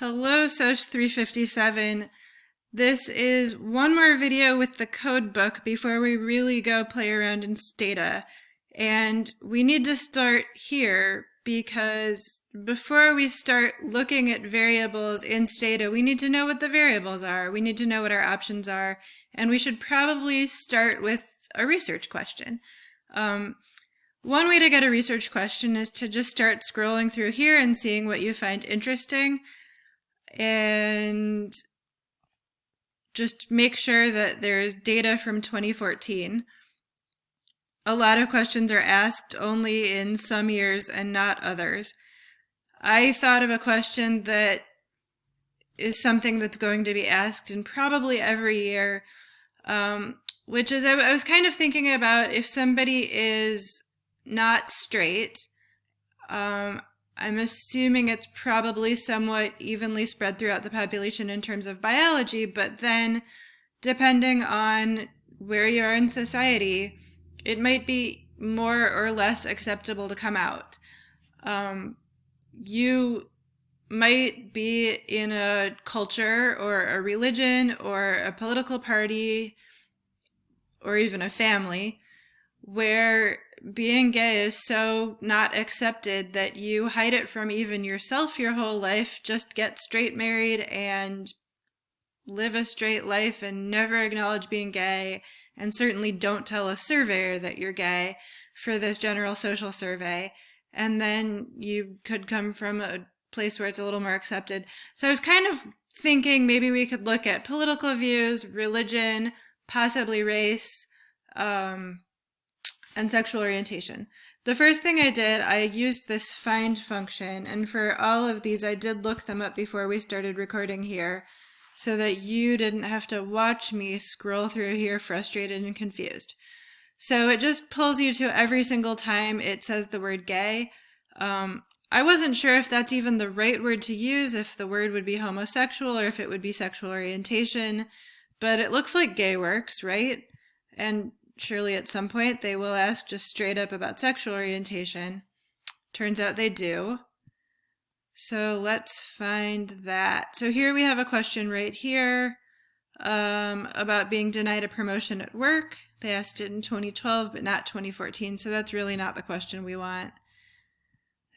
Hello, Soc 357. This is one more video with the code book before we really go play around in Stata. And we need to start here because before we start looking at variables in Stata, we need to know what the variables are. We need to know what our options are. And we should probably start with a research question. One way to get a research question is to just start scrolling through here and seeing what you find interesting. And just make sure that there's data from 2014. A lot of questions are asked only in some years and not others. I thought of a question that is something that's going to be asked in probably every year, which is I was kind of thinking about if somebody is not straight, I'm assuming it's probably somewhat evenly spread throughout the population in terms of biology, but then depending on where you are in society, it might be more or less acceptable to come out. You might be in a culture or a religion or a political party or even a family where being gay is so not accepted that you hide it from even yourself your whole life, just get straight married and live a straight life and never acknowledge being gay, and certainly don't tell a surveyor that you're gay for this general social survey, and then you could come from a place where it's a little more accepted. So I was kind of thinking maybe we could look at political views, religion, possibly race, and sexual orientation. The first thing I did, I used this find function, and for all of these I did look them up before we started recording here so that you didn't have to watch me scroll through here frustrated and confused. So it just pulls you to every single time it says the word gay. I wasn't sure if that's even the right word to use, if the word would be homosexual or if it would be sexual orientation, but it looks like gay works, right? And surely at some point they will ask just straight up about sexual orientation. Turns out they do. So let's find that. So here we have a question right here about being denied a promotion at work. They asked it in 2012 but not 2014, so that's really not the question we want.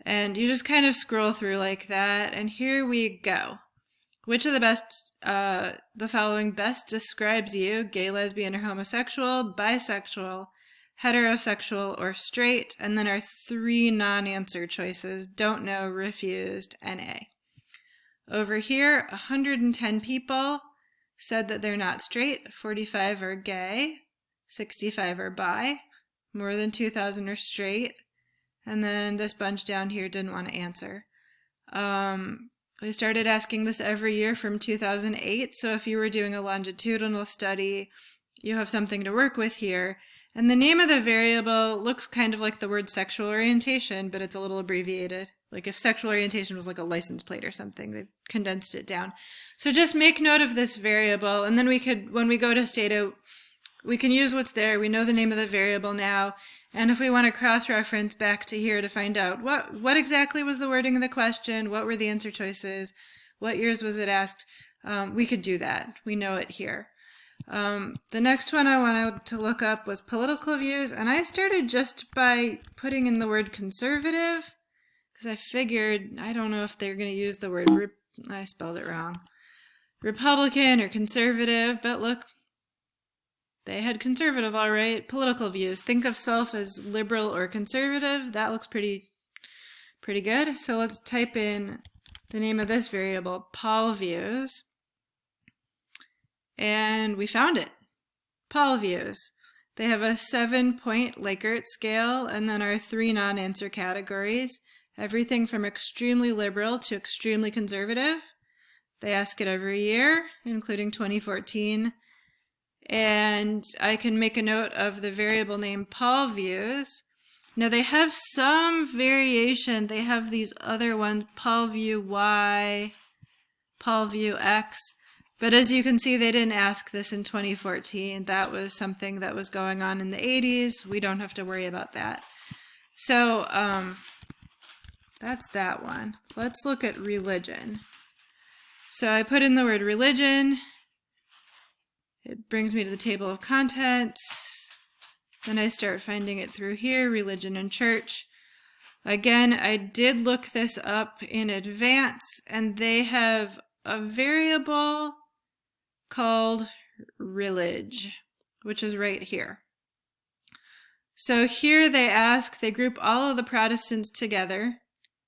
And you just kind of scroll through like that, and here we go. Which of the following best describes you, gay, lesbian, or homosexual, bisexual, heterosexual, or straight? And then our three non-answer choices: don't know, refused, and A. Over here, 110 people said that they're not straight, 45 are gay, 65 are bi, more than 2,000 are straight, and then this bunch down here didn't want to answer. They started asking this every year from 2008, so if you were doing a longitudinal study, you have something to work with here. And the name of the variable looks kind of like the word sexual orientation, but it's a little abbreviated. Like if sexual orientation was like a license plate or something, they've condensed it down. So just make note of this variable, and then we could, when we go to Stata, we can use what's there. We know the name of the variable now. And if we want to cross-reference back to here to find out what exactly was the wording of the question, what were the answer choices, what years was it asked, we could do that. We know it here. The next one I wanted to look up was political views, and I started just by putting in the word conservative, because I figured, I don't know if they're going to use the word, I spelled it wrong, Republican or conservative, but look, they had conservative, all right. Political views. Think of self as liberal or conservative. That looks pretty good. So let's type in the name of this variable, Paul views. And we found it. Paul views. They have a 7-point Likert scale, and then our three non-answer categories. Everything from extremely liberal to extremely conservative. They ask it every year, including 2014. And I can make a note of the variable name Paul views. Now they have some variation. They have these other ones, Paul view Y, Paul view X. But as you can see, they didn't ask this in 2014. That was something that was going on in the 80s. We don't have to worry about that. So That's that one. Let's look at religion. So I put in the word religion. It brings me to the table of contents. Then I start finding it through here, religion and church. Again, I did look this up in advance, and they have a variable called relig, which is right here. So here they group all of the Protestants together: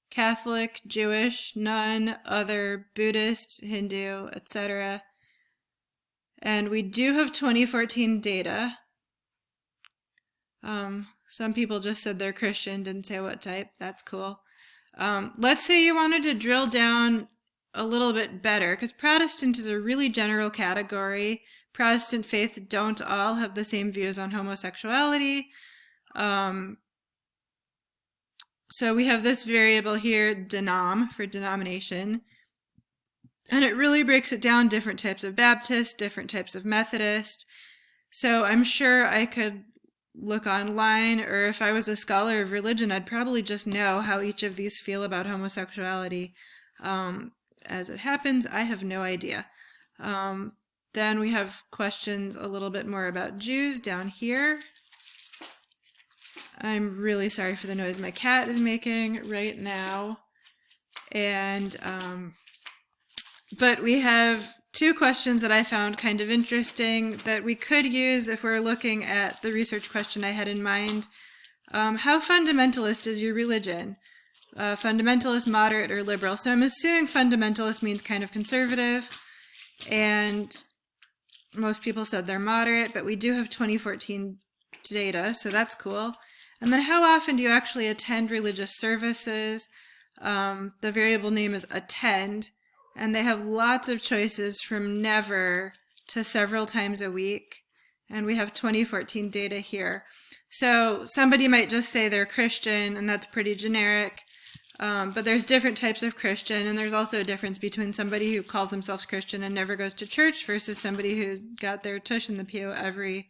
Catholic, Jewish, nun, other, Buddhist, Hindu, etc. And we do have 2014 data. Some people just said they're Christian, didn't say what type. That's cool. Let's say you wanted to drill down a little bit better, because Protestant is a really general category. Protestant faith don't all have the same views on homosexuality. So we have this variable here, denom, for denomination. And it really breaks it down: different types of Baptist, different types of Methodist. So I'm sure I could look online, or if I was a scholar of religion, I'd probably just know how each of these feel about homosexuality. As it happens, I have no idea. Then we have questions a little bit more about Jews down here. I'm really sorry for the noise my cat is making right now. And but we have two questions that I found kind of interesting that we could use if we're looking at the research question I had in mind. How fundamentalist is your religion? Fundamentalist, moderate, or liberal? So I'm assuming fundamentalist means kind of conservative, and most people said they're moderate, but we do have 2014 data, so that's cool. And then how often do you actually attend religious services? The variable name is attend, and they have lots of choices from never to several times a week. And we have 2014 data here. So somebody might just say they're Christian, and that's pretty generic. But there's different types of Christian, and there's also a difference between somebody who calls themselves Christian and never goes to church versus somebody who's got their tush in the pew every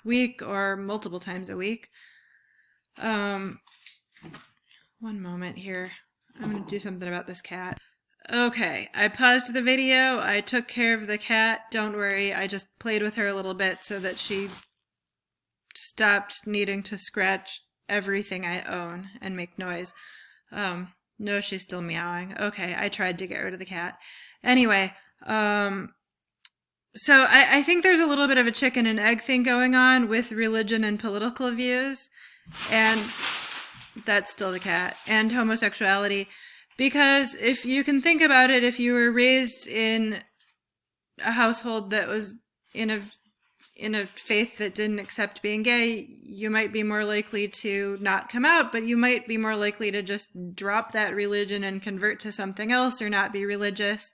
week or multiple times a week. One moment here. I'm going to do something about this cat. Okay, I paused the video. I took care of the cat. Don't worry, I just played with her a little bit so that she stopped needing to scratch everything I own and make noise. No, she's still meowing. Okay, I tried to get rid of the cat. Anyway, so I think there's a little bit of a chicken and egg thing going on with religion and political views, and that's still the cat, and homosexuality. Because if you can think about it, if you were raised in a household that was in a faith that didn't accept being gay, you might be more likely to not come out, but you might be more likely to just drop that religion and convert to something else or not be religious.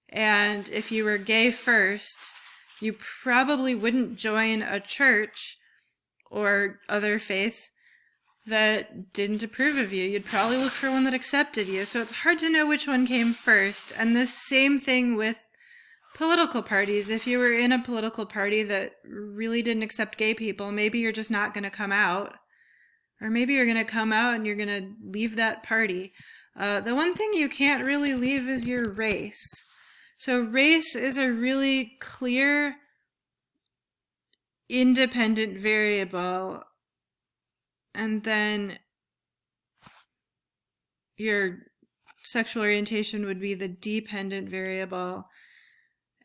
And if you were gay first, you probably wouldn't join a church or other faith that didn't approve of you. You'd probably look for one that accepted you. So it's hard to know which one came first. And the same thing with political parties. If you were in a political party that really didn't accept gay people, maybe you're just not going to come out. Or maybe you're going to come out and you're going to leave that party. The one thing you can't really leave is your race. So race is a really clear, independent variable. And then your sexual orientation would be the dependent variable.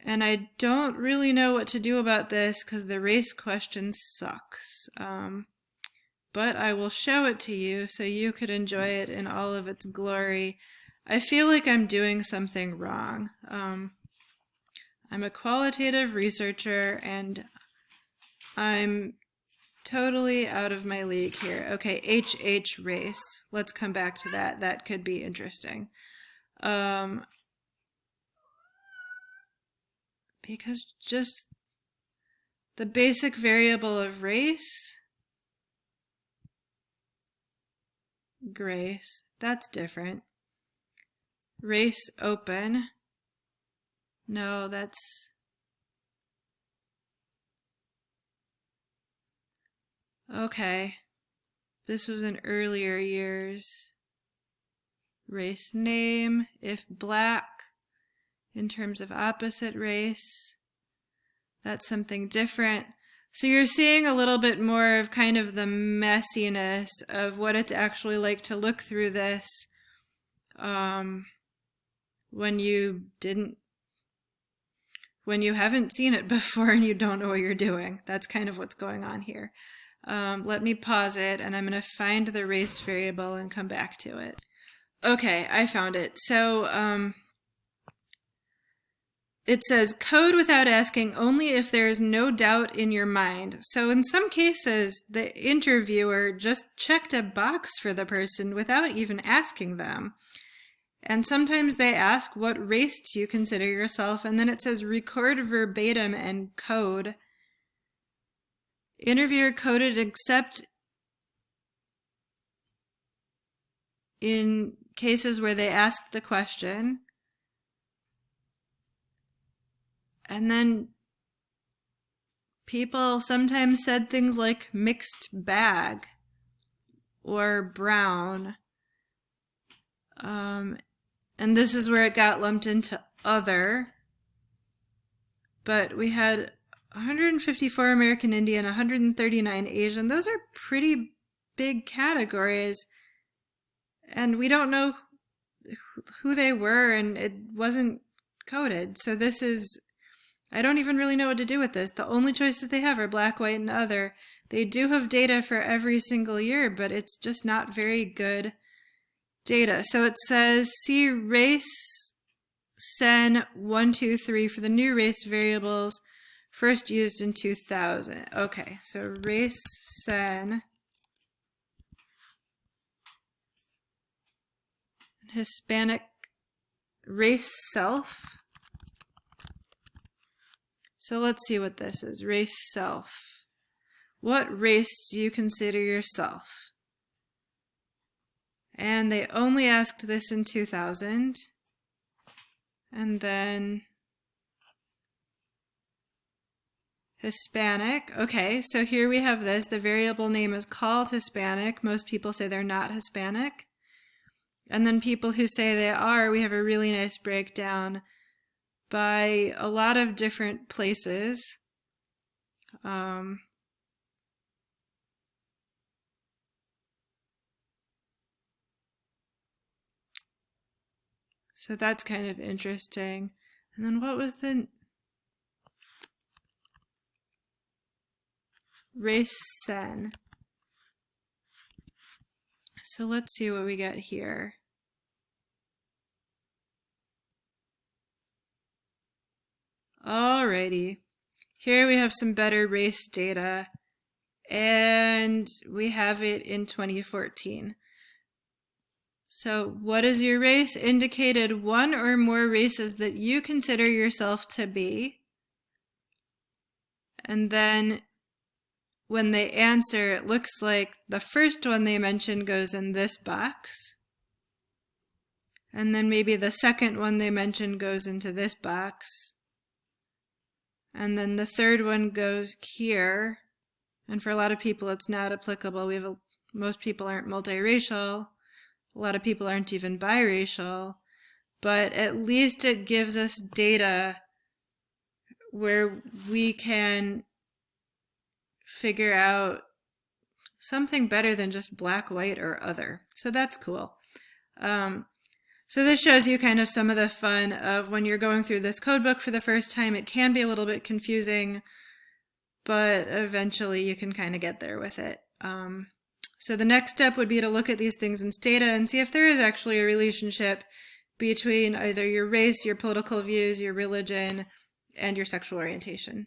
And I don't really know what to do about this because the race question sucks. But I will show it to you so you could enjoy it in all of its glory. I feel like I'm doing something wrong. I'm a qualitative researcher and I'm totally out of my league here. Okay, HH race. Let's come back to that. That could be interesting. Because just the basic variable of race, grace, that's different. Race open. No, that's... Okay. This was in earlier years. race name, if black, in terms of opposite race, that's something different. So you're seeing a little bit more of kind of the messiness of what it's actually like to look through this when you haven't seen it before and you don't know what you're doing. That's kind of what's going on here. Let me pause it, and I'm going to find the race variable and come back to it. Okay, I found it. So it says code without asking only if there is no doubt in your mind. So in some cases, the interviewer just checked a box for the person without even asking them. And sometimes they ask, what race do you consider yourself? And then it says record verbatim and code. Interviewer coded except in cases where they asked the question. And then people sometimes said things like mixed bag or brown. And this is where it got lumped into other. But we had 154 American Indian, 139 Asian. Those are pretty big categories. And we don't know who they were, and it wasn't coded. So this is, I don't even really know what to do with this. The only choices they have are black, white, and other. They do have data for every single year, but it's just not very good data. So it says see race sen 1, 2, 3 for the new race variables first used in 2000. Okay, so race sen Hispanic race self. So let's see what this is. Race self. What race do you consider yourself? And they only asked this in 2000. And then Hispanic. Okay, so here we have this. The variable name is called Hispanic. Most people say they're not Hispanic. And then people who say they are, we have a really nice breakdown by a lot of different places. So that's kind of interesting. And then what was the race sen? So let's see what we get here. Alrighty, here we have some better race data, and we have it in 2014. So what is your race? Indicated one or more races that you consider yourself to be. And then when they answer, it looks like the first one they mentioned goes in this box. And then maybe the second one they mentioned goes into this box. And then the third one goes here. And for a lot of people, it's not applicable. Most people aren't multiracial. A lot of people aren't even biracial. But at least it gives us data where we can figure out something better than just black, white, or other. So that's cool. So this shows you kind of some of the fun of when you're going through this codebook for the first time. It can be a little bit confusing, but eventually you can kind of get there with it. So the next step would be to look at these things in Stata and see if there is actually a relationship between either your race, your political views, your religion, and your sexual orientation.